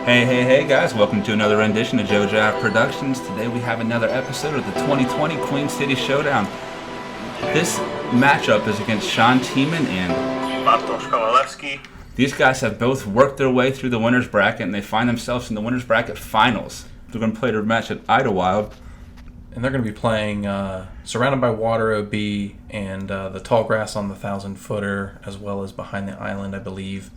Hey guys, welcome to another rendition of Joe Jive Productions. Today we have another episode of the 2020 Queen City Showdown. This matchup is against Tieman and Bartosz Kowalewski. These guys have both worked their way through the winner's bracket and they find themselves in the winner's bracket finals. They're going to play their match at Idlewild. And they're going to be playing Surrounded by Water OB and the Tall Grass on the 1,000-footer, as well as Behind the Island, I believe.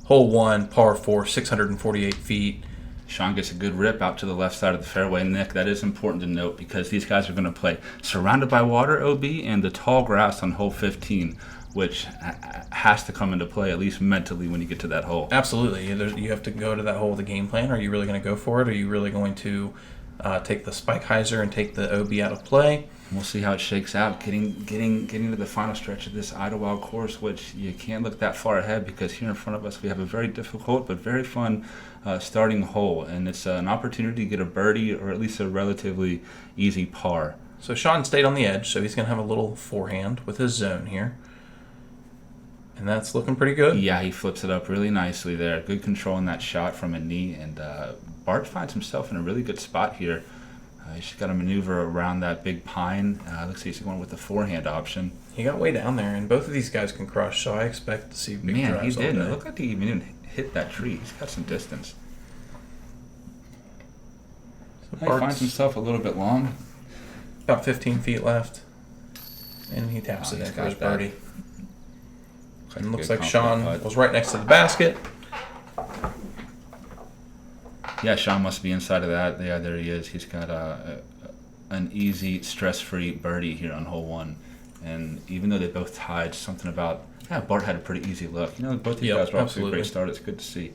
Hole 1, par 4, 648 feet. Sean gets a good rip out to the left side of the fairway. Nick, that is important to note because these guys are going to play Surrounded by Water OB and the Tall Grass on hole 15, which has to come into play, at least mentally, when you get to that hole. Absolutely. You have to go to that hole with a game plan. Are you really going to go for it? Are you really going to take the spike hyzer and take the OB out of play? We'll see how it shakes out. Getting to the final stretch of this Idlewild course, which you can't look that far ahead because here in front of us we have a very difficult but very fun starting hole, and it's an opportunity to get a birdie or at least a relatively easy par. So Sean stayed on the edge, so he's going to have a little forehand with his zone here. And that's looking pretty good. Yeah, he flips it up really nicely there. Good control in that shot from a knee, and Bart finds himself in a really good spot here. He's just got to maneuver around that big pine. Looks like he's going with the forehand option. He got way down there, and both of these guys can crush, so I expect to see big drives. Man, he did. All It day. looked like he even didn't hit that tree. He's got some distance. So He finds himself a little bit long. about 15 feet left, and he taps it he's in for got his that. birdie. And a looks good like Sean confident putt. was right next to the basket. Yeah, Sean must be inside of that. Yeah, there he is. He's got an easy, stress-free birdie here on hole 1. And even though they both tied, something about Bart had a pretty easy look. You know, both these Yep, guys were off to a absolutely. great start. It's good to see.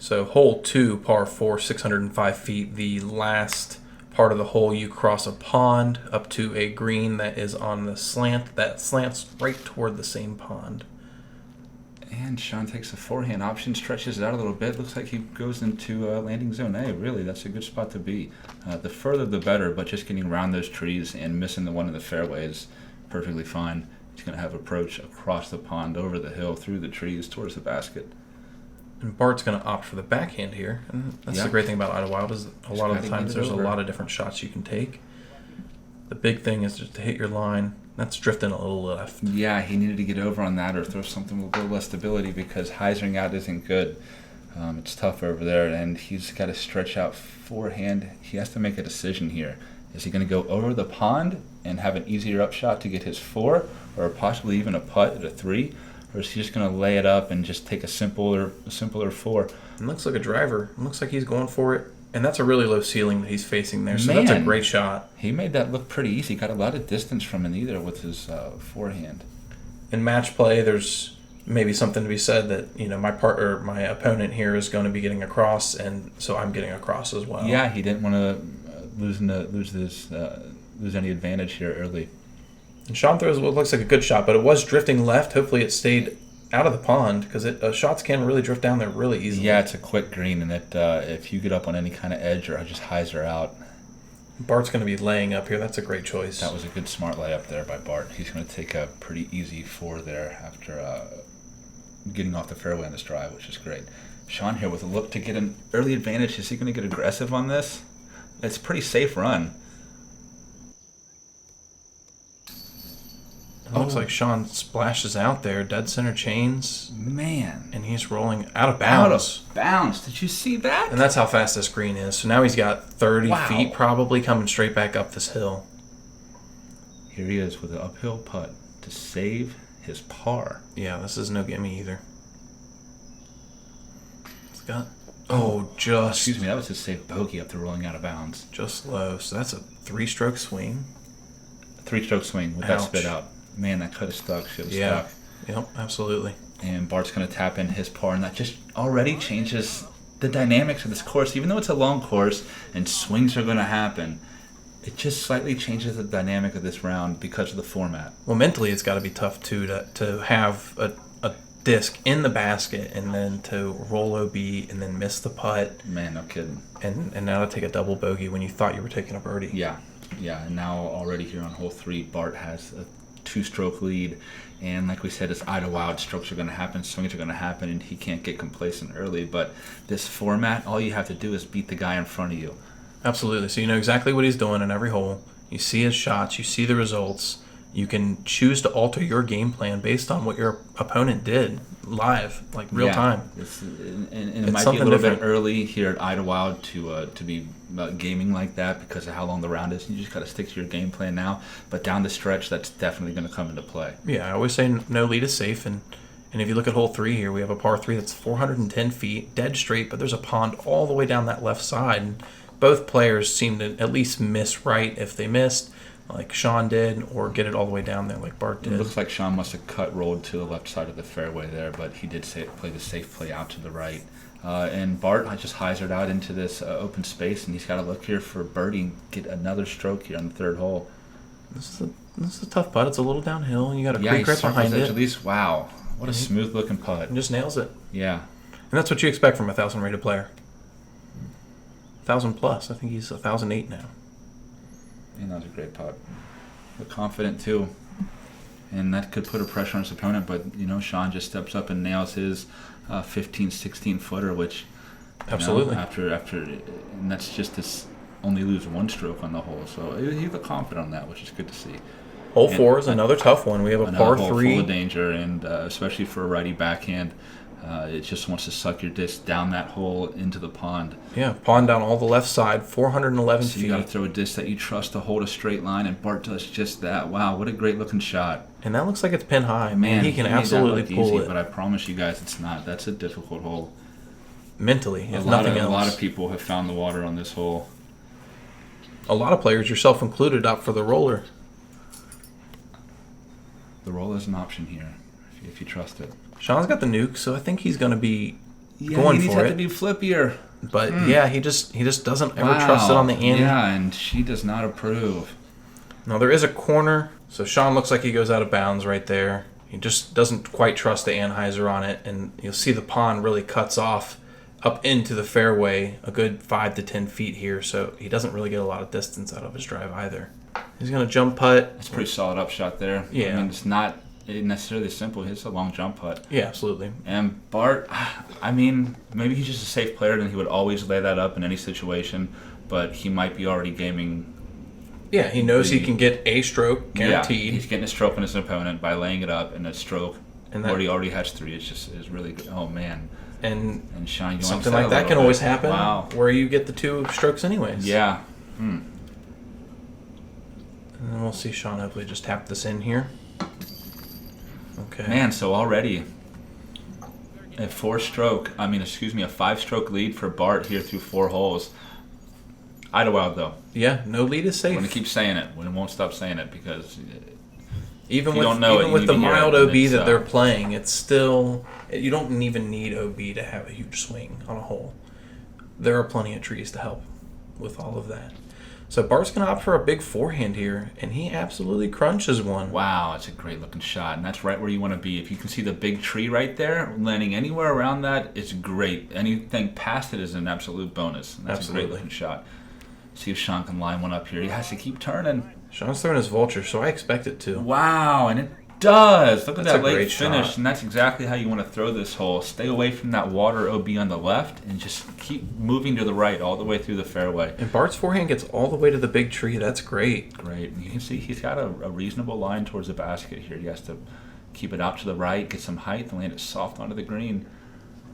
So hole 2, par 4, 605 feet. The last part of the hole, you cross a pond up to a green that is on the slant. That slants right toward the same pond. And Sean takes a forehand option, stretches it out a little bit. Looks like he goes into landing zone A. Really, that's a good spot to be. The further the better, but just getting around those trees and missing the one in the fairway is perfectly fine. He's going to have approach across the pond, over the hill, through the trees, towards the basket. And Bart's going to opt for the backhand here. And that's Yeah. the great thing about Idlewild is a lot of gotta the get times it there's over. a lot of different shots you can take. The big thing is just to hit your line. That's drifting a little left. Yeah, he needed to get over on that or throw something with a little less stability because hyzering out isn't good. It's tough over there, and he's got to stretch out forehand. He has to make a decision here. Is he going to go over the pond and have an easier upshot to get his 4, or possibly even a putt at a 3? Or is he just going to lay it up and just take a simpler 4? It looks like a driver. It looks like he's going for it. And that's a really low ceiling that he's facing there. So that's a Man. great shot. He made that look pretty easy. Got a lot of distance from it either with his forehand. In match play, there's maybe something to be said that, you know, my opponent here is going to be getting across, and so I'm getting across as well. Yeah, he didn't want to lose any advantage here early. And Sean throws what looks like a good shot, but it was drifting left. Hopefully it stayed out of the pond because shots can really drift down there really easily. Yeah, it's a quick green, and if you get up on any kind of edge or just hyzer out, Bart's going to be laying up here. That's a great choice. that was a good smart layup there by Bart. He's going to take a pretty easy 4 there after getting off the fairway on this drive, which is great. Sean here with a look to get an early advantage. Is he going to get aggressive on this? It's a pretty safe run. It looks like Sean splashes out there, dead center chains, Man. and he's rolling out of Out bounds. of bounds. Did you see that? And that's how fast this green is. So now he's got 30 Wow. feet probably coming straight back up this hill. Here he is with an uphill putt to save his par. Yeah, this is no gimme either. It's got Excuse me, that was his safe bogey after rolling out of bounds. just low. So that's a 3-stroke swing. 3-stroke swing with that Ouch. spit out. Man, that could have stuck. Should have Yeah. stuck. Yep, absolutely. And Bart's going to tap in his par, and that just already changes the dynamics of this course. Even though it's a long course and swings are going to happen, it just slightly changes the dynamic of this round because of the format. Well, mentally it's got to be tough too to have a disc in the basket and then to roll OB and then miss the putt Man, no kidding. and now to take a double bogey when you thought you were taking a birdie. Yeah, and now already here on hole 3, Bart has a 2-stroke lead. And like we said, it's Idlewild. Strokes are going to happen, swings are going to happen, and he can't get complacent early. But this format, all you have to do is beat the guy in front of you. Absolutely. So you know exactly what he's doing in every hole. You see his shots. You see the results. You can choose to alter your game plan based on what your opponent did live, like real time. And it might be a little bit early here at Idlewild to be gaming like that because of how long the round is. You just got to stick to your game plan now. But down the stretch, that's definitely going to come into play. Yeah, I always say no lead is safe. And if you look at hole 3 here, we have a par 3 that's 410 feet, dead straight, but there's a pond all the way down that left side. And both players seem to at least miss right if they missed, like Sean did, or get it all the way down there like Bart did. It looks like Sean must have rolled to the left side of the fairway there, but he did play the safe play out to the right. And Bart just hyzered out into this open space, and he's got to look here for birdie and get another stroke here on the 3rd hole. This is a tough putt. It's a little downhill, and you got a creek right behind it. At least, wow, what a smooth looking putt! And just nails it. Yeah, and that's what you expect from a 1,000 rated player. 1,000 plus. I think he's 1,008 now. And that was a great putt. But confident too. And that could put a pressure on his opponent, but Sean just steps up and nails his 15, 16 footer, which absolutely after and that's just his only lose 1 stroke on the hole. So he was confident on that, which is good to see. Hole 4 is another tough one. We have a par 3 full of danger, and especially for a righty backhand. It just wants to suck your disc down that hole into the pond. Yeah, pond down all the left side, 411 feet. So you got to throw a disc that you trust to hold a straight line, and Bart does just that. Wow, what a great looking shot. And that looks like it's pin high. Man, he can absolutely pull it. But I promise you guys, it's not. That's a difficult hole. Mentally, if nothing else. A lot of people have found the water on this hole. A lot of players, yourself included, opt for the roller. The roller is an option here, if you trust it. Sean's got the nuke, so I think he's going to be going for it. He needs to be flippier. But yeah, he just doesn't ever trust it on the in. Yeah, and she does not approve. Now there is a corner, so Sean looks like he goes out of bounds right there. He just doesn't quite trust the anhyzer on it, and you'll see the pond really cuts off up into the fairway a good 5 to 10 feet here, so he doesn't really get a lot of distance out of his drive either. He's going to jump putt. It's a pretty solid upshot there. Yeah. I mean, it's not necessarily simple. It's a long jump putt. Yeah, absolutely. And Bart, I mean, maybe he's just a safe player and he would always lay that up in any situation, but he might be already gaming. Yeah, he knows he can get a stroke guaranteed. Yeah, he's getting a stroke on his opponent by laying it up in a stroke and where he already has 3. It's really good. Oh, man. And Sean, something like that can always happen. Wow. Where you get the 2 strokes anyways. Yeah. And then we'll see Sean hopefully just tap this in here. Okay. Man, so already a 5-stroke lead for Bart here through 4 holes. Idlewild, though. Yeah, no lead is safe. We're going to keep saying it. We won't stop saying it because even with the mild OB that they're playing, it's still, you don't even need OB to have a huge swing on a hole. There are plenty of trees to help with all of that. So Bart's going to opt for a big forehand here, and he absolutely crunches one. Wow, it's a great looking shot, and that's right where you want to be. If you can see the big tree right there, landing anywhere around that, it's great. Anything past it is an absolute bonus. And that's a great looking shot. See if Sean can line one up here. He has to keep turning. Sean's throwing his vulture, so I expect it to. Wow, and it does. Look at that late finish, shot. And that's exactly how you want to throw this hole. Stay away from that water OB on the left and just keep moving to the right all the way through the fairway. And Bart's forehand gets all the way to the big tree. That's great. Great. And you can see he's got a reasonable line towards the basket here. He has to keep it out to the right, get some height, and land it soft onto the green.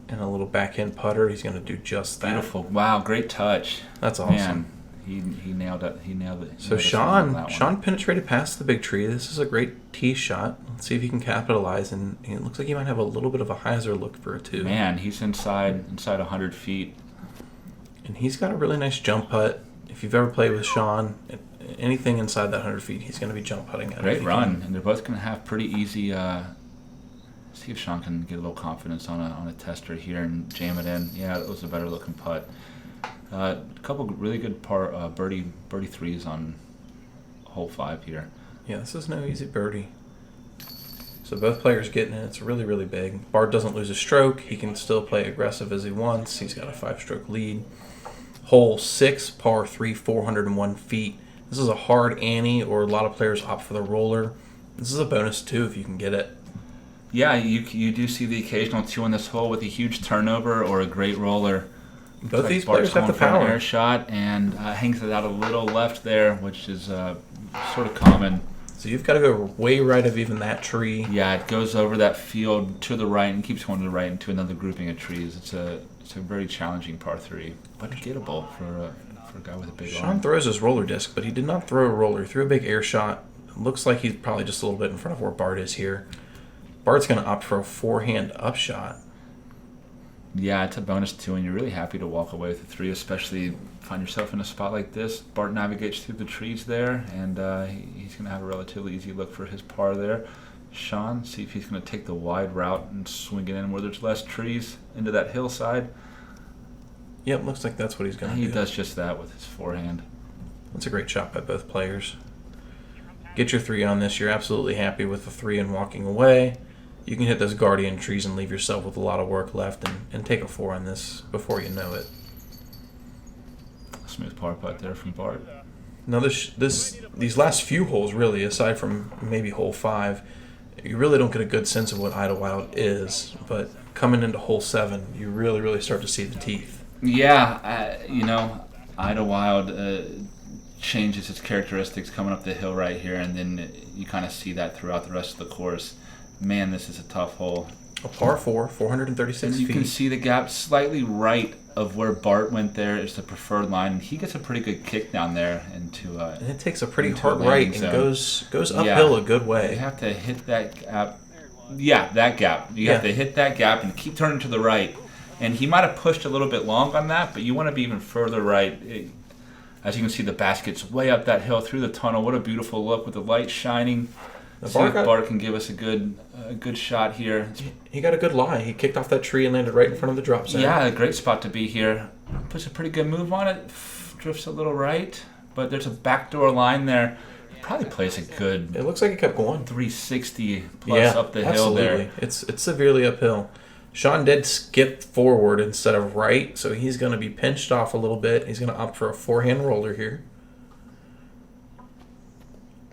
And a little backhand putter. He's going to do just that. Beautiful. Wow, great touch. That's awesome. Man, he nailed it. He nailed it. So Sean penetrated past the big tree. This is a great tee shot. Let's see if he can capitalize. And it looks like he might have a little bit of a hyzer look for it too. Man, he's inside 100 feet. And he's got a really nice jump putt. If you've ever played with Sean, anything inside that 100 feet, he's going to be jump putting at. Great run, and they're both going to have pretty easy. See if Sean can get a little confidence on a tester here and jam it in. Yeah, that was a better looking putt. A couple really good birdie threes on hole 5 here. Yeah, this is no easy birdie. So both players getting it. It's really, really big. Bart doesn't lose a stroke. He can still play aggressive as he wants. He's got a 5-stroke lead. Hole 6, par 3, 401 feet. This is a hard ante, or a lot of players opt for the roller. This is a bonus, too, if you can get it. Yeah, you do see the occasional 2 on this hole with a huge turnover or a great roller. Both these players have the For an power. air shot and hangs it out a little left there, which is sort of common. So you've got to go way right of even that tree. Yeah, it goes over that field to the right and keeps going to the right into another grouping of trees. It's a very challenging par 3, but gettable for a guy with a big Sean arm. throws his roller disc, but he did not throw a roller. He threw a big air shot. Looks like he's probably just a little bit in front of where Bart is here. Bart's going to opt for a forehand upshot. Yeah, it's a bonus 2, and you're really happy to walk away with a 3, especially find yourself in a spot like this. Bart navigates through the trees there, and he's going to have a relatively easy look for his par there. Sean, see if he's going to take the wide route and swing it in where there's less trees into that hillside. Yep, looks like that's what he's going to do. He does just that with his forehand. That's a great shot by both players. Get your 3 on this. You're absolutely happy with the 3 and walking away. You can hit those guardian trees and leave yourself with a lot of work left and take a 4 on this before you know it. Smooth par putt there from Bart. Now these last few holes, really, aside from maybe hole 5, you really don't get a good sense of what Idlewild is. But coming into hole 7, you really, really start to see the teeth. Yeah, Idlewild changes its characteristics coming up the hill right here, and then you kind of see that throughout the rest of the course. Man, this is a tough hole. A par 4, 436 You feet. can see the gap slightly right of where Bart went there is the preferred line, and he gets a pretty good kick down there into And it takes a pretty into hard a right landing and zone. goes uphill a good way. You have to hit that gap. Yeah, that gap. You have to hit that gap and keep turning to the right. And he might have pushed a little bit long on that, but you want to be even further right. As you can see, the basket's way up that hill through the tunnel. What a beautiful look with the light shining. See if Bart can give us a good shot here. He got a good lie. He kicked off that tree and landed right in front of the drop zone. Yeah, a great spot to be here. Puts a pretty good move on it. Drifts a little right, but there's a backdoor line there. Probably plays a good. It looks like it kept going. 360 plus up the hill there. It's severely uphill. Sean did skip forward instead of right, so he's going to be pinched off a little bit. He's going to opt for a forehand roller here.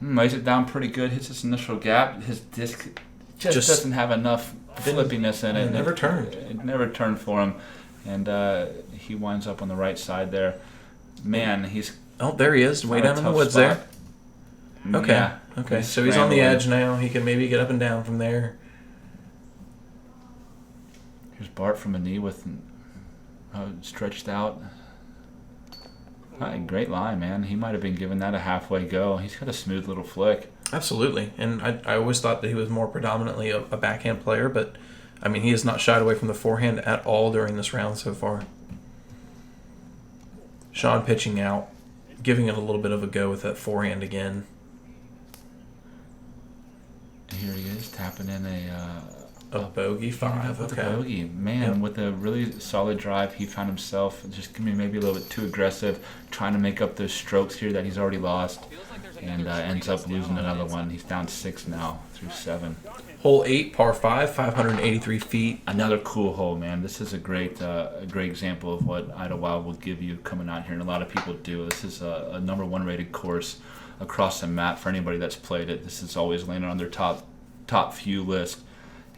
Lays it down pretty good. Hits his initial gap. His disc just doesn't have enough flippiness in it. It never turned. It never turned for him, and he winds up on the right side there. Man, he's there he is, way down in the woods spot. there. Okay. Yeah, Okay. So he's on the edge now. He can maybe get up and down from there. Here's Bart from a knee with stretched out. Great line, man. He might have been given that a halfway go. He's got a smooth little flick. Absolutely. And I always thought that he was more predominantly a backhand player, but I mean, he has not shied away from the forehand at all during this round so far. Sean pitching out, giving it a little bit of a go with that forehand again. Here he is, tapping in A bogey 5. with a bogey. Man, with a really solid drive, he found himself just maybe a little bit too aggressive, trying to make up those strokes here that he's already lost, and ends up losing another one. He's down 6 now through 7. Hole 8, par 5, 583 feet. Another cool hole, man. This is a great example of what Idlewild will give you coming out here, and a lot of people do. This is a number 1 rated course across the map for anybody that's played it. This is always landed on their top few list.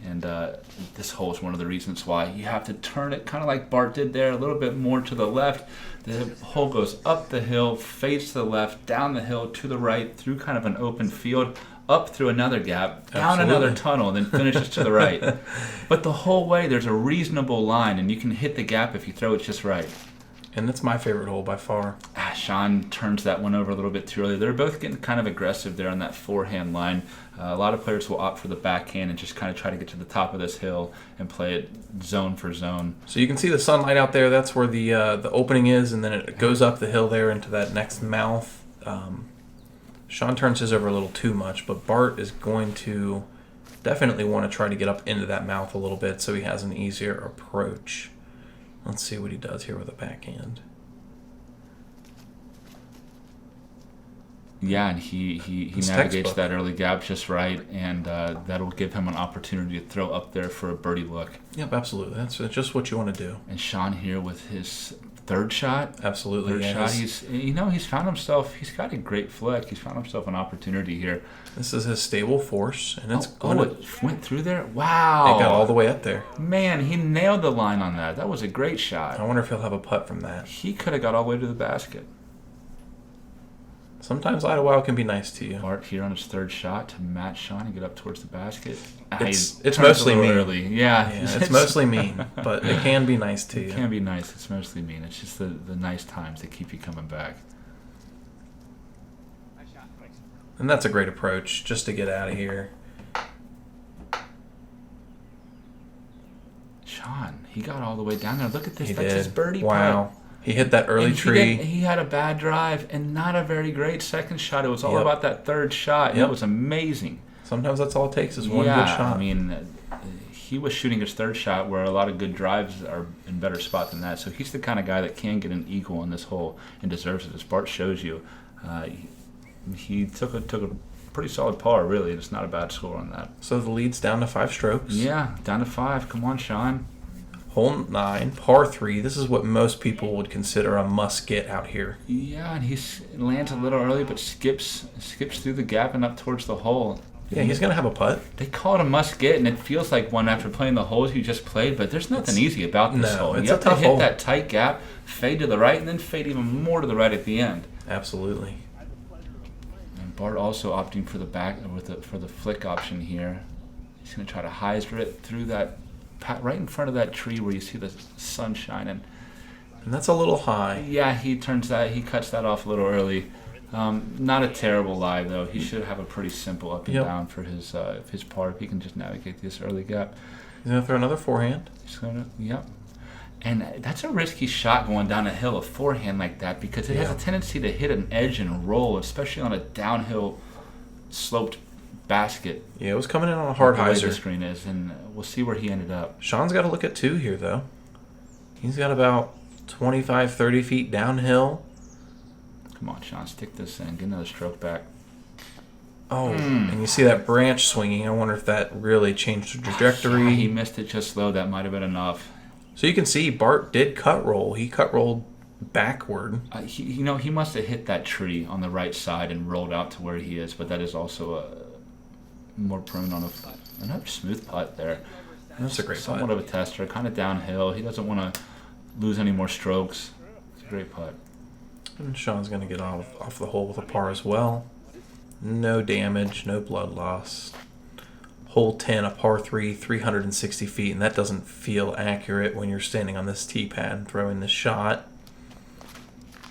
And this hole is one of the reasons why you have to turn it kind of like Bart did there, a little bit more to the left. The hole goes up the hill, fades to the left, down the hill, to the right, through kind of an open field, up through another gap, down another tunnel, and then finishes to the right. But the whole way, there's a reasonable line, and you can hit the gap if you throw it just right. And that's my favorite hole by far. Sean turns that one over a little bit too early. They're both getting kind of aggressive there on that forehand line. A lot of players will opt for the backhand and just kind of try to get to the top of this hill and play it zone for zone. So you can see the sunlight out there. That's where the opening is, and then it goes up the hill there into that next mouth. Sean turns his over a little too much, but Bart is going to definitely want to try to get up into that mouth a little bit so he has an easier approach. Let's see what he does here with a backhand. Yeah, and he navigates textbook. that early gap just right, and that'll give him an opportunity to throw up there for a birdie look. Yep, absolutely. That's just what you want to do. And Sean here with his Third shot. Absolutely. Third Yeah. shot. He's found himself. He's got a great flick. He's found himself an opportunity here. This is his stable force, and it's it went through there. Wow. It got all the way up there. Man, he nailed the line on that. That was a great shot. I wonder if he'll have a putt from that. He could have got all the way to the basket. Sometimes Idlewild can be nice to you. Bart here on his third shot to match Sean and get up towards the basket. It's mostly mean. Early. Yeah, it's mostly mean, but it can be nice to you. It can be nice. It's mostly mean. It's just the nice times that keep you coming back. And that's a great approach, just to get out of here. Sean, he got all the way down there. Look at this. That's his birdie Wow. putt. He hit that early tree. He had a bad drive and not a very great second shot. It was all Yep. about that third shot. Yep. It was amazing. Sometimes that's all it takes is one good shot. I mean, he was shooting his third shot where a lot of good drives are in better spot than that. So he's the kind of guy that can get an eagle in this hole and deserves it. As Bart shows you, he took a pretty solid par, really. It's not a bad score on that. So the lead's down to 5 strokes. Yeah, down to 5. Come on, Sean. Hole 9, par 3. This is what most people would consider a must-get out here. Yeah, and he lands a little early, but skips through the gap and up towards the hole. Yeah, he's going to have a putt. They call it a must-get, and it feels like one after playing the holes you just played, but there's nothing easy about this hole. It's you have a tough to hit hole. that tight gap, fade to the right, and then fade even more to the right at the end. Absolutely. And Bart also opting for the flick option here. He's going to try to hyzer it through that, right in front of that tree where you see the sun shining. And that's a little high. Yeah, he cuts that off a little early. Not a terrible lie though. He should have a pretty simple up and down for his par if he can just navigate this early gap. He's gonna throw another forehand. And that's a risky shot going down a hill, a forehand like that, because it has a tendency to hit an edge and roll, especially on a downhill sloped basket. Yeah, it was coming in on a hard hyzer. The screen is, and we'll see where he ended up. Sean's got to look at 2 here though. He's got about 25, 30 feet downhill. Come on, Sean, stick this in. Get another stroke back. Oh, and you see that branch swinging. I wonder if that really changed the trajectory. Yeah, he missed it just low. That might have been enough. So you can see Bart did cut roll. He cut rolled backward. He must have hit that tree on the right side and rolled out to where he is, but that is also more prone on another smooth putt there. That's a great putt. Somewhat of a tester, kind of downhill. He doesn't want to lose any more strokes. It's a great putt. And Sean's going to get off the hole with a par as well. No damage, no blood loss. Hole 10, a par 3, 360 feet, and that doesn't feel accurate when you're standing on this tee pad and throwing this shot.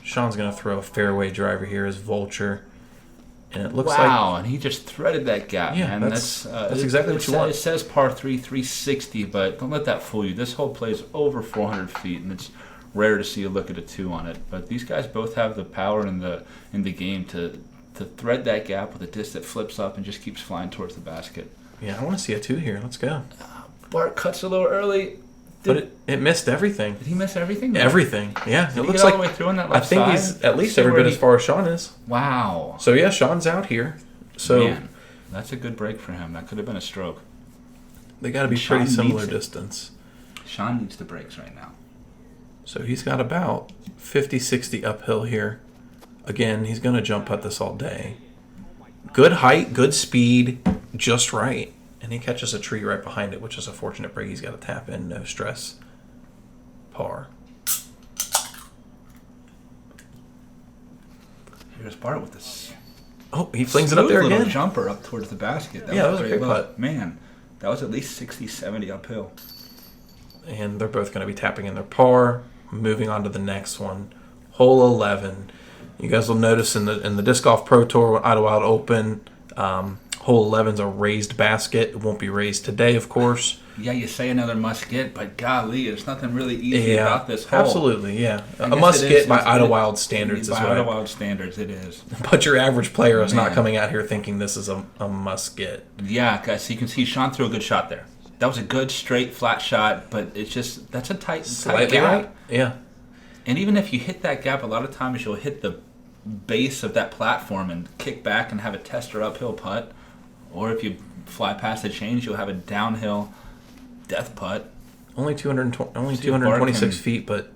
Sean's going to throw a fairway driver here as Vulture. And it looks like... Wow, and he just threaded that gap, Yeah, man. that's exactly what you want. It says par 3, 360, but don't let that fool you. This hole plays over 400 feet, and it's rare to see a look at a 2 on it. But these guys both have the power in the game to thread that gap with a disc that flips up and just keeps flying towards the basket. Yeah, I want to see a 2 here. Let's go. Bart cuts a little early. But it missed everything. Did he miss everything? Everything. Yeah. Did it he looks get all like the way through on that left I think side? he's at least every bit as far as Sean is. Wow. So yeah, Sean's out here. So Man, that's a good break for him. That could have been a stroke. They got to be Sean pretty similar needs it. distance. Sean needs the breaks right now. So he's got about 50, 60 uphill here. Again, he's going to jump putt this all day. Good height, good speed, just right. And he catches a tree right behind it, which is a fortunate break he's got to tap in. No stress. Par. Here's Bart with this. Oh, he flings it up there little again. jumper up towards the basket. That was a great putt. Man, that was at least 60, 70 uphill. And they're both going to be tapping in their par. Moving on to the next one. Hole 11. You guys will notice in the Disc Golf Pro Tour Idlewild Open, hole 11's a raised basket. It won't be raised today, of course. Yeah, you say another must get, but golly, there's nothing really easy about this hole. Absolutely, yeah. A must get by Idlewild standards by is what Idlewild standards, it is. But your average player is not coming out here thinking this is a must get. Yeah, guys, you can see Sean threw a good shot there. That was a good, straight, flat shot, but it's just, that's a tight Slightly gap. right? Yeah. And even if you hit that gap, a lot of times you'll hit the base of that platform and kick back and have a tester uphill putt. Or if you fly past the chains, you'll have a downhill death putt. Only See if Bart 226 can- feet, but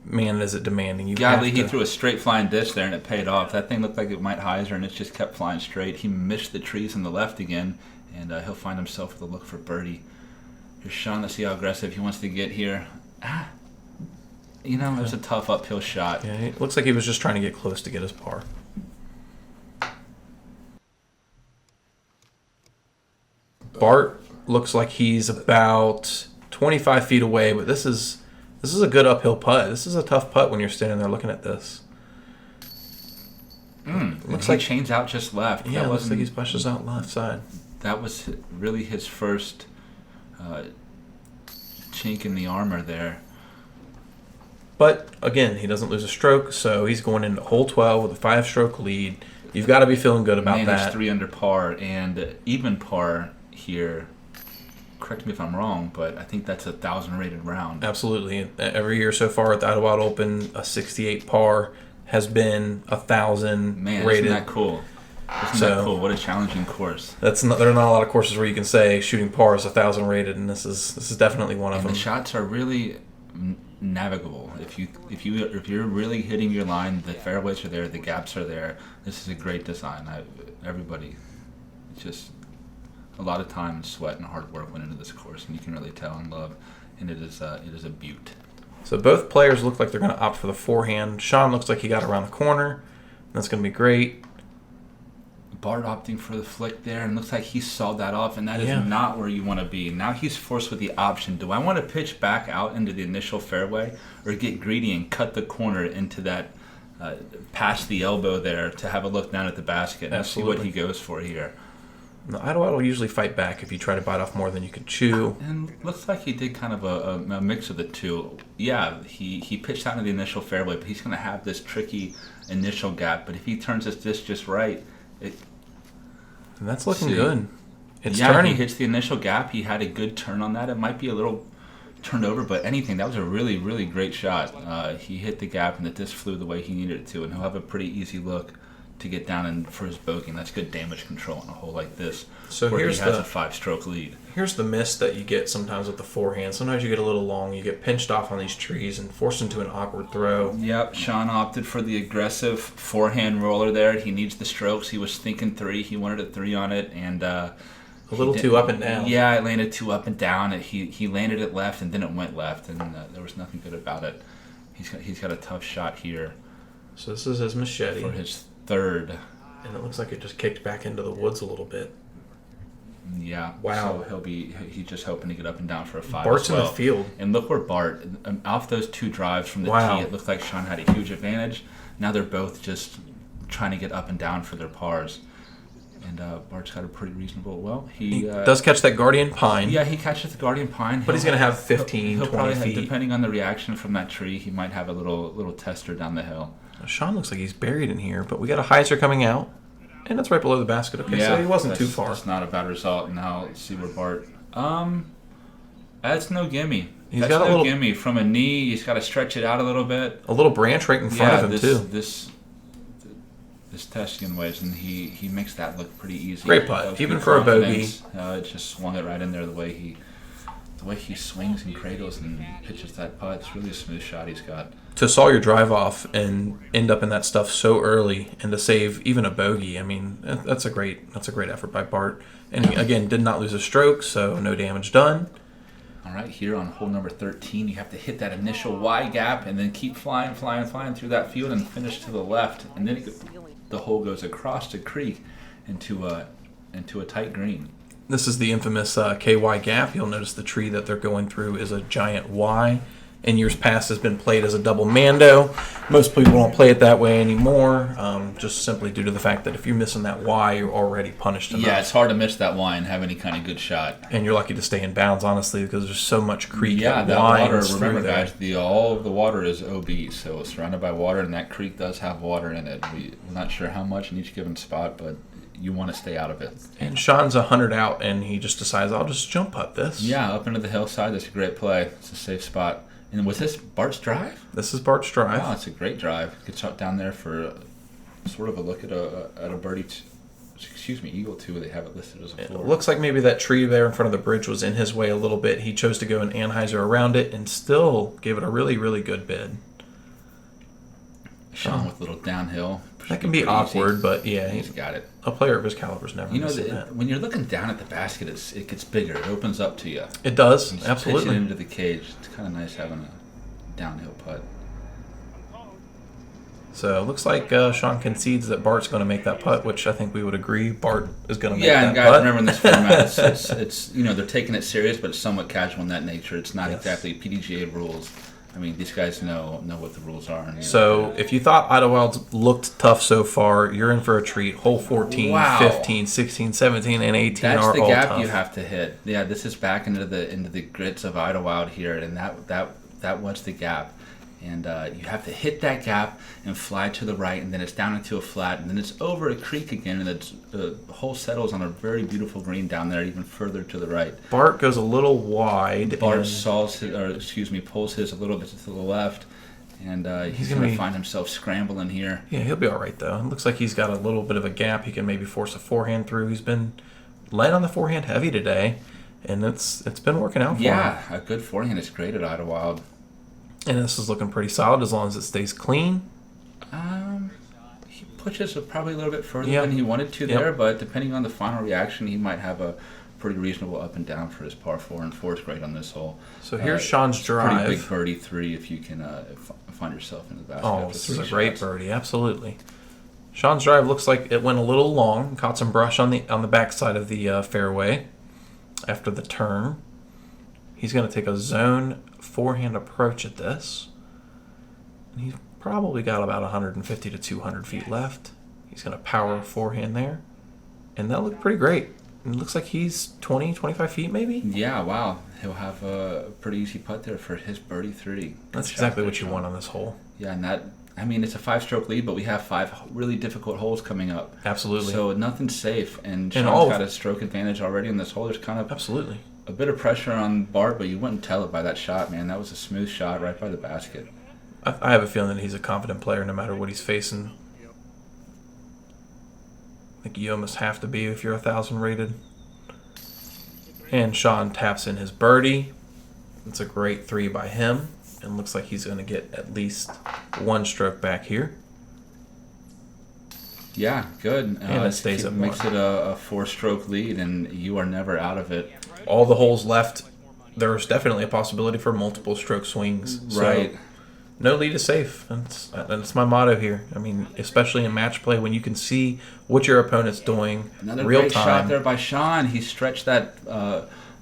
man, is it demanding. Godly, he threw a straight flying disc there, and it paid off. That thing looked like it might hyzer, and it just kept flying straight. He missed the trees on the left again, and he'll find himself with a look for birdie. Here's Sean. Let's see how aggressive he wants to get here. It was a tough uphill shot. Yeah, it looks like he was just trying to get close to get his par. Bart looks like he's about 25 feet away, but this is a good uphill putt. This is a tough putt when you're standing there looking at this. Looks like chains out just left. Yeah, it looks like he's pushes out left side. That was really his first chink in the armor there. But, again, he doesn't lose a stroke, so he's going into hole 12 with a 5-stroke lead. You've got to be feeling good about that. He's 3 under par, and even par here. Correct me if I'm wrong, but I think that's a 1,000 rated round. Absolutely. Every year so far at the Idlewild Open, a 68 par has been 1,000 Man, rated. Isn't that cool? Isn't that cool? What a challenging course. There are not a lot of courses where you can say shooting par is 1,000 rated, and this is definitely one of them. The shots are really navigable. If you're really hitting your line, the fairways are there, the gaps are there. This is a great design. Everybody, just a lot of time and sweat and hard work went into this course, and you can really tell and love. And it is a beaut. So both players look like they're going to opt for the forehand. Sean looks like he got around the corner. That's going to be great. Bart opting for the flick there, and looks like he saw that off, and that is not where you want to be. Now he's forced with the option. Do I want to pitch back out into the initial fairway or get greedy and cut the corner into that past the elbow there to have a look down at the basket and see what he goes for here? The Idlewild will usually fight back if you try to bite off more than you could chew. And looks like he did kind of a mix of the two. Yeah, he pitched out into the initial fairway, but he's going to have this tricky initial gap. But if he turns his disc just right, and that's looking good. It's turning. He hits the initial gap. He had a good turn on that. It might be a little turned over, but anything. That was a really, really great shot. He hit the gap, and the disc flew the way he needed it to, and he'll have a pretty easy look to get down and for his bogey. And that's good damage control in a hole like this, so where he has a 5-stroke lead. Here's the miss that you get sometimes with the forehand. Sometimes you get a little long. You get pinched off on these trees and forced into an awkward throw. Yep, Sean opted for the aggressive forehand roller there. He needs the strokes. He was thinking 3. He wanted a 3 on it, and a little too up and down. Yeah, it landed too up and down. He landed it left, and then it went left, and there was nothing good about it. He's got a tough shot here. So this is his machete for his 3rd, and it looks like it just kicked back into the woods a little bit. Yeah. Wow. So he's just hoping to get up and down for a 5. Bart's in the field, and look where Bart off those 2 drives from the tee. It looked like Sean had a huge advantage. Now they're both just trying to get up and down for their pars. And Bart's got a pretty reasonable. Well, he does catch that Guardian Pine. Yeah, he catches the Guardian Pine. But he's going to have 15, he'll 20 probably feet. Depending on the reaction from that tree, he might have a little tester down the hill. Sean looks like he's buried in here, but we got a hyzer coming out, and that's right below the basket. Okay, so he wasn't too far. That's not a bad result. Now let's see where Bart. That's no gimme. He's got a little gimme from a knee. He's got to stretch it out a little bit. A little branch right in front of him too. This testing ways, and he makes that look pretty easy. Great putt, even for a bogey. It just swung it right in there the way he swings and cradles and pitches that putt. It's really a smooth shot he's got. To saw your drive off and end up in that stuff so early, and to save even a bogey, I mean, that's a great effort by Bart. And again, did not lose a stroke, so no damage done. All right, here on hole number 13, you have to hit that initial Y gap and then keep flying through that field and finish to the left, and then the hole goes across the creek into a tight green. This is the infamous KY gap. You'll notice the tree that they're going through is a giant Y. In years past has been played as a double mando. Most people don't play it that way anymore, just simply due to the fact that if you're missing that Y, you're already punished enough. Yeah, it's hard to miss that Y and have any kind of good shot. And you're lucky to stay in bounds, honestly, because there's so much creek. Yeah, that water, remember guys, all of the water is OB, so it's surrounded by water, and that creek does have water in it. We're not sure how much in each given spot, but you want to stay out of it. And Sean's 100 out, and he just decides, I'll just jump putt this. Yeah, up into the hillside. That's a great play. It's a safe spot. And was this Bart's drive? This is Bart's drive. Wow, it's a great drive. Gets shot down there for sort of a look at a birdie, eagle too. They have it listed as a 4. It looks like maybe that tree there in front of the bridge was in his way a little bit. He chose to go an Anheuser around it and still gave it a really, really good bid. Sean with a little downhill. That can be Pretty awkward, easy. but yeah, He's got it. a player of his caliber is never missing that. When you're looking down at the basket, it gets bigger. It opens up to you. It does, Just absolutely. pitch it into the cage. It's kind of nice having a downhill putt. So it looks like Sean concedes that Bart's going to make that putt, which I think we would agree Bart is going to make that Yeah, putt. and guys, remember in this format, it's they're taking it serious, but it's somewhat casual in that nature. It's not exactly PDGA rules. I mean, these guys know what the rules are. And, So if you thought Idlewild looked tough so far, you're in for a treat. Hole 14, Wow. 15, 16, 17, and 18 that's are the all gap tough. you have to hit. Yeah, this is back into the grits of Idlewild here, and that was the gap. And you have to hit that gap and fly to the right, and then it's down into a flat, and then it's over a creek again, and the hole settles on a very beautiful green down there, even further to the right. Bart goes a little wide. Bart and pulls his a little bit to the left, and he's gonna going be- to find himself scrambling here. Yeah, he'll be all right, though. It looks like he's got a little bit of a gap. He can maybe force a forehand through. He's been laying on the forehand heavy today, and it's been working out for him. Yeah, a good forehand is great at Idlewild. And this is looking pretty solid as long as it stays clean. He pushes it probably a little bit further Yep. than he wanted to Yep. there, but depending on the final reaction, he might have a pretty reasonable up and down for his par 4 and 4 is great on this hole. So here's Sean's it's a pretty drive. big birdie 3 if you can find yourself in the basket. Oh, after this 3 is a great shots. birdie, absolutely. Sean's drive looks like it went a little long, caught some brush on the backside of the fairway after the turn. He's going to take a zone forehand approach at this. And he's probably got about 150 to 200 feet left. He's going to power forehand there. And that looked pretty great. It looks like he's 20, 25 feet maybe? Yeah, wow. He'll have a pretty easy putt there for his birdie 3. That's Good exactly shot what there, you Sean. want on this hole. Yeah, and it's a 5-stroke lead, but we have 5 really difficult holes coming up. Absolutely. So nothing's safe, and Sean's all- got a stroke advantage already in this hole. There's kind of Absolutely. a bit of pressure on Bart, but you wouldn't tell it by that shot, man. That was a smooth shot right by the basket. I have a feeling that he's a confident player no matter what he's facing. I think you almost have to be if you're 1,000 rated. And Sean taps in his birdie. It's a great 3 by him. And looks like he's going to get at least 1 stroke back here. Yeah, good. And it stays at makes 1. it a 4-stroke lead, and you are never out of it. All the holes left, there's definitely a possibility for multiple stroke swings. Right. So no lead is safe. That's my motto here. I mean, especially in match play when you can see what your opponent's doing Another real great time. shot there by Sean. He stretched that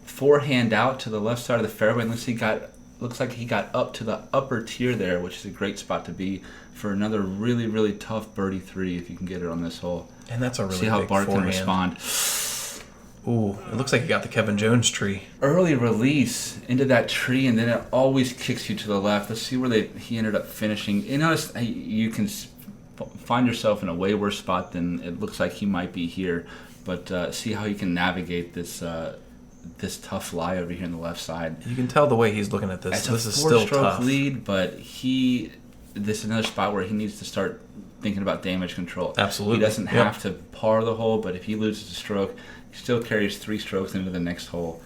forehand out to the left side of the fairway. Looks like he got up to the upper tier there, which is a great spot to be for another really, really tough birdie 3 if you can get it on this hole. And that's a really See how big Bart forehand. can respond. Ooh, it looks like he got the Kevin Jones tree. Early release into that tree, and then it always kicks you to the left. Let's see where he ended up finishing. You notice you can find yourself in a way worse spot than it looks like he might be here. But see how he can navigate this tough lie over here on the left side. You can tell the way he's looking at this. It's This a is still 4-stroke tough. lead, but this is another spot where he needs to start thinking about damage control. Absolutely. He doesn't Yep. have to par the hole, but if he loses a stroke, he still carries 3 strokes into the next hole.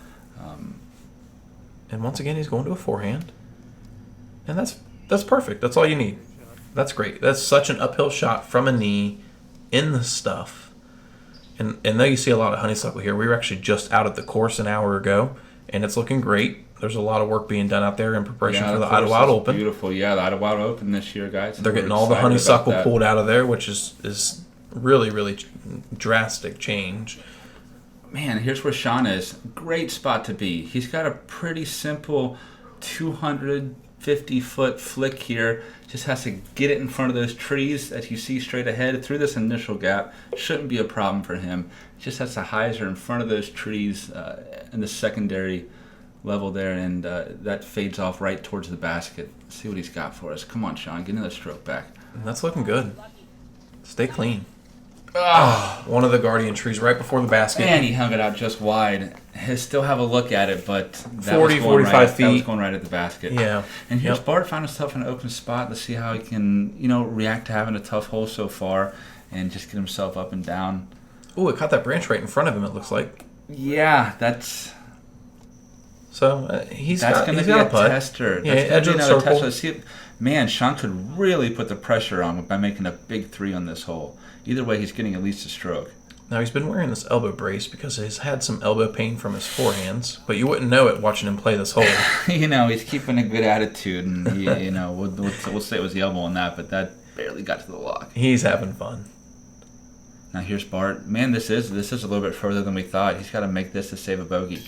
And once again, he's going to a forehand. And that's perfect. That's all you need. That's great. That's such an uphill shot from a knee in the stuff. And though you see a lot of honeysuckle here, we were actually just out at the course an hour ago, and it's looking great. There's a lot of work being done out there in preparation for the course, Idlewild it's Open. Beautiful. Yeah, the Idlewild Open this year, guys. They're getting We're all the excited honeysuckle about that. pulled out of there, which is really, really drastic change. Man, here's where Sean is. Great spot to be. He's got a pretty simple 250-foot flick here. Just has to get it in front of those trees that you see straight ahead through this initial gap. Shouldn't be a problem for him. Just has to hyzer in front of those trees in the secondary level there, and that fades off right towards the basket. Let's see what he's got for us. Come on, Sean. Get another stroke back. And that's looking good. Stay clean. Ah. One of the guardian trees right before the basket. And he hung it out just wide. He'll still have a look at it, but that 40, was going 45 right, That was feet. going right at the basket. Yeah. And here's Yep. Bart found himself in an open spot. Let's see how he can, react to having a tough hole so far and just get himself up and down. Ooh, it caught that branch right in front of him, it looks like. Yeah, that's So he's going to got be a a putt. tester. Yeah, That's edge going of to be the another circle. tester. See, Man, Sean could really put the pressure on by making a big 3 on this hole. Either way, he's getting at least a stroke. Now, he's been wearing this elbow brace because he's had some elbow pain from his forehands, but you wouldn't know it watching him play this hole. He's keeping a good attitude, and we'll say it was the elbow on that, but that barely got to the lock. He's having fun. Now here's Bart. Man, this is a little bit further than we thought. He's got to make this to save a bogey.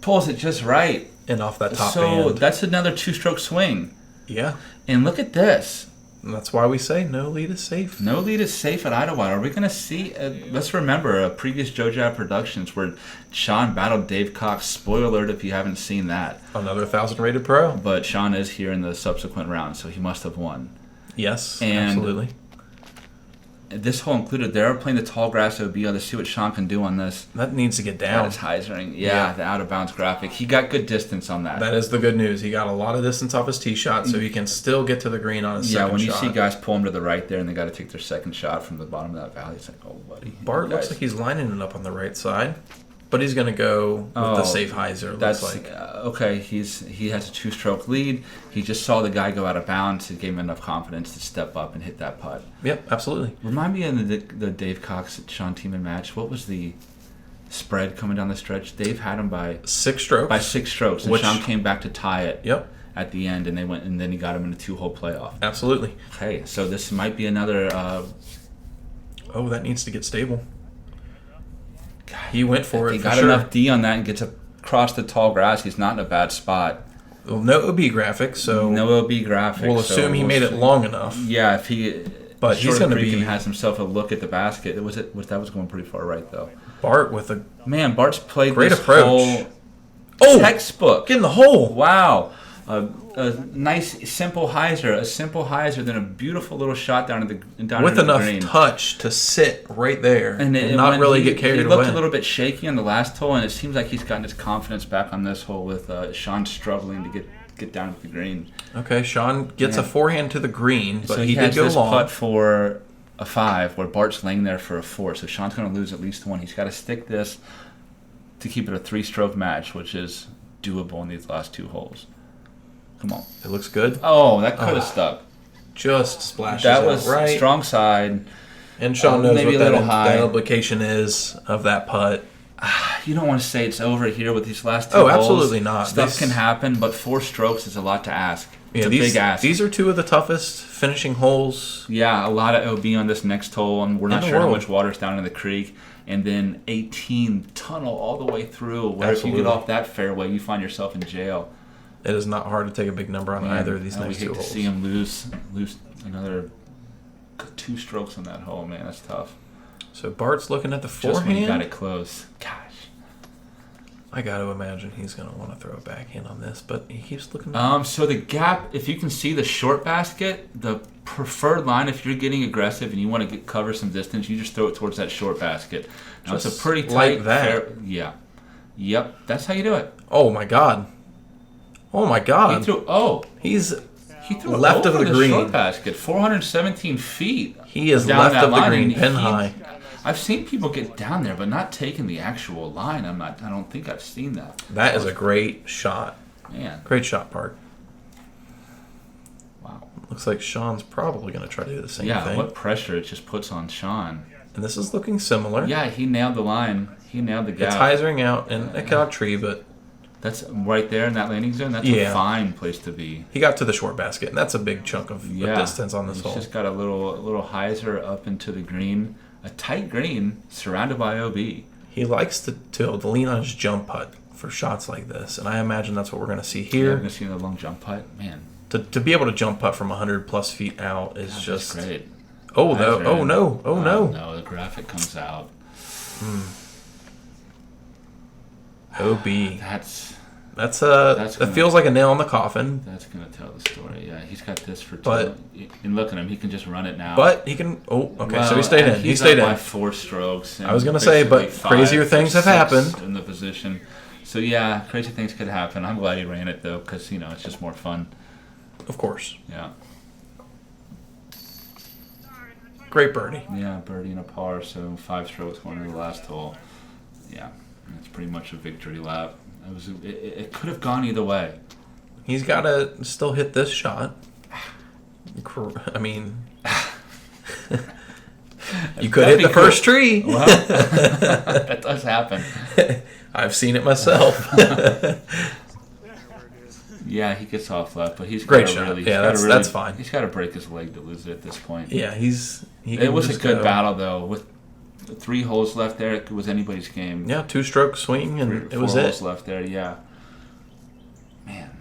Pulls it just right. And off that top So band. that's another 2-stroke swing. Yeah. And look at this. And that's why we say no lead is safe. No lead is safe at Idlewild. Are we going to see... let's remember previous JoJo Productions where Sean battled Dave Cox. Spoiler alert if you haven't seen that. Another 1,000 rated pro. But Sean is here in the subsequent round, so he must have won. Yes, And absolutely. this hole included, they're playing the tall grass OB. Let's see what Sean can do on this. That needs to get down. That is hyzering. Yeah, the out-of-bounds graphic. He got good distance on that. That is the good news. He got a lot of distance off his tee shot, so he can still get to the green on his second shot. Yeah, when you see guys pull him to the right there and they got to take their second shot from the bottom of that valley, it's like, oh, buddy. Bart looks like he's lining it up on the right side, but he's going to go with the safe hyzer, That's looks like. okay. He has a 2-stroke lead. He just saw the guy go out of bounds. It gave him enough confidence to step up and hit that putt. Yep, absolutely. Remind me of the Dave Cox Sean Tieman match. What was the spread coming down the stretch? Dave had him by 6 strokes. By 6 strokes, and Sean came back to tie it. Yep. At the end, and they went, and then he got him in a 2-hole playoff. Absolutely. Okay, so this might be another. Oh, that needs to get stable. He went for it. He for got sure. enough D on that and gets across the tall grass. He's not in a bad spot. Well, no OB graphic, so no OB graphic. We'll assume he made it long enough. Yeah, if he. But he's going to be. Has himself a look at the basket. That was going pretty far right though. Bart with a Bart's played great this approach. Whole textbook. Get in the hole. Wow. A nice simple hyzer, then a beautiful little shot down with into enough the green. touch to sit right there and when not really get carried away. He looked a little bit shaky on the last hole, and it seems like he's gotten his confidence back on this hole with Sean struggling to get down to the green. Okay, Sean gets a forehand to the green, but so he did go this long. Putt for a 5, where Bart's laying there for a 4. So Sean's going to lose at least 1. He's got to stick this to keep it a 3-stroke match, which is doable in these last 2 holes. Come on. It looks good. Oh, that could have stuck. Just splashes That was out right. Strong side. And Sean knows maybe what a little that high. implication is of that putt. You don't want to say it's over here with these last 2 Oh, holes. absolutely not. Stuff can happen, but 4 strokes is a lot to ask. It's a big ask. These are 2 of the toughest finishing holes. Yeah, a lot of OB on this next hole, and we're not sure how much water's down in the creek. And then 18 tunnel all the way through, where if you get off that fairway, you find yourself in jail. It is not hard to take a big number on either of these next 2 holes. We hate to see him lose another 2 strokes on that hole, man. That's tough. So Bart's looking at the Just forehand. when he got it close. Gosh. I got to imagine he's going to want to throw a backhand on this, but he keeps looking. So the gap, if you can see the short basket, the preferred line, if you're getting aggressive and you want to cover some distance, you just throw it towards that short basket. Now it's a pretty tight. Like that. Yeah. Yep. That's how you do it. Oh my God. Oh my God. He threw left of the green. Short basket, 417 feet. He is down left that of the line, green, and pin high. I've seen people get down there, but not taking the actual line. I don't think I've seen that. That is a great shot. Man. Great shot, Bart. Wow. Looks like Sean's probably going to try to do the same thing. Yeah, what pressure it just puts on Sean. And this is looking similar. Yeah, he nailed the line. He nailed the gap. It's hyzering out, and it cannot tree, but that's right there in that landing zone. That's a fine place to be. He got to the short basket, and that's a big chunk of distance on this hole. He's just got a little hyzer up into the green. A tight green surrounded by OB. He likes to lean on his jump putt for shots like this, and I imagine that's what we're going to see here. Yeah, we're going to see the long jump putt. Man. To be able to jump putt from 100-plus feet out is just... great. Oh, no. Oh, no. Oh, no. No, the graphic comes out. OB. That feels like a nail in the coffin. That's going to tell the story. Yeah, he's got this for 2. But, and look at him. He can just run it now. But he can... Oh, okay. Well, so he stayed in. He stayed in. By 4 strokes. I was going to say, but crazier things have happened. In the position. So, yeah, crazy things could happen. I'm glad he ran it, though, because, it's just more fun. Of course. Yeah. Great birdie. Yeah, birdie and a par, so 5 strokes going to the last hole. Yeah, that's pretty much a victory lap. It could have gone either way. He's got to still hit this shot. I mean, you could hit the first tree. Well, that does happen. I've seen it myself. Yeah, he gets off left, but he's Great gotta shot. really, Yeah, that's fine. He's got to break his leg to lose it at this point. Yeah, he It was a just good go. battle though. With 3 holes left there, it was anybody's game. Yeah, 2-stroke swing, and it was 4 it. holes left there. Yeah, man.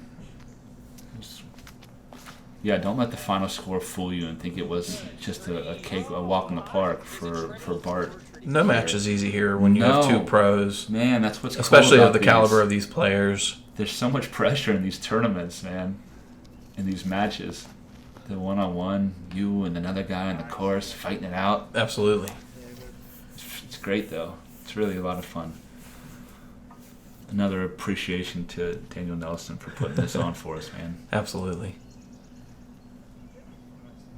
Yeah, don't let the final score fool you and think it was just a walk in the park for Bart. No match is easy here when you have 2 pros. Man, that's what's especially cool of the caliber of these players. There's so much pressure in these tournaments, man. In these matches, the one-on-one, you and another guy on the course fighting it out. Absolutely. It's great though. It's really a lot of fun. Another appreciation to Daniel Nelson for putting this on for us, man. Absolutely.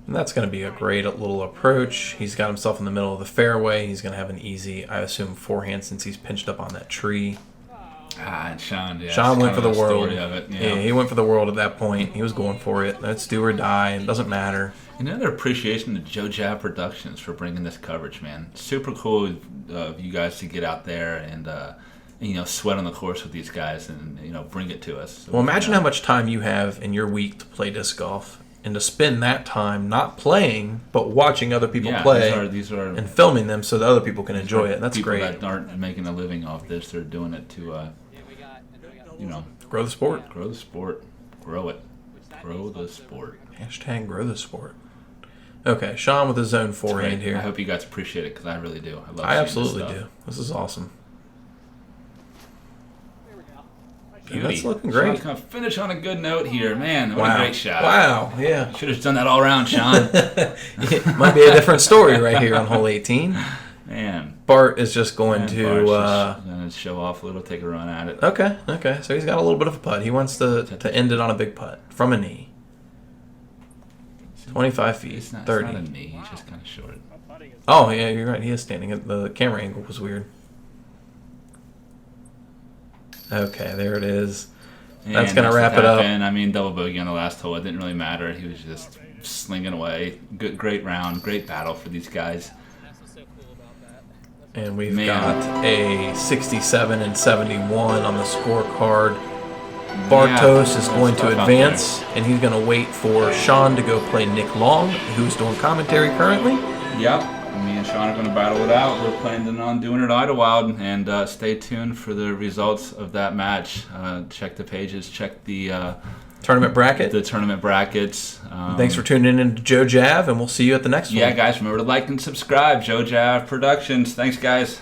And that's going to be a great little approach. He's got himself in the middle of the fairway. He's going to have an easy, I assume, forehand since he's pinched up on that tree. And Sean, yeah. Sean went for the world. Story of it, Yeah, he went for the world at that point. He was going for it. That's do or die. It doesn't matter. Another appreciation to Joe Jab Productions for bringing this coverage, man. Super cool of you guys to get out there and sweat on the course with these guys and bring it to us. So well, imagine how much time you have in your week to play disc golf and to spend that time not playing but watching other people play these are and filming them so that other people can enjoy it. That's people great. That aren't making a living off this. They're doing it to grow the sport. Grow the sport. Grow it. Grow the sport. Hashtag grow the sport. Okay, Sean with his own forehand here. I hope you guys appreciate it because I really do. I absolutely do. This is awesome. Beauty. That's looking great. Sean's going to finish on a good note here. Man, what a great shot. Wow, yeah. Should have done that all around, Sean. It might be a different story right here on hole 18. Man. Bart is just going to... going to show off a little, take a run at it. Okay. So he's got a little bit of a putt. He wants to end it on a big putt from a knee. 25 feet, It's not 30. a knee. He's just kind of short. Oh, yeah, you're right. He is standing. The camera angle was weird. Okay, there it is. That's going to wrap it up. I mean, double bogey on the last hole. It didn't really matter. He was just slinging away. Great round. Great battle for these guys. And we've got a 67 and 71 on the scorecard. Bartosz is going to advance, and he's going to wait for Sean to go play Nick Long, who's doing commentary currently. Yep. Me and Sean are going to battle it out. We're planning on doing it at Idlewild, and stay tuned for the results of that match. Check the pages, check the tournament bracket. The tournament brackets. Thanks for tuning in to Joe Jav, and we'll see you at the next one. Yeah, guys, remember to like and subscribe. Joe Jav Productions. Thanks, guys.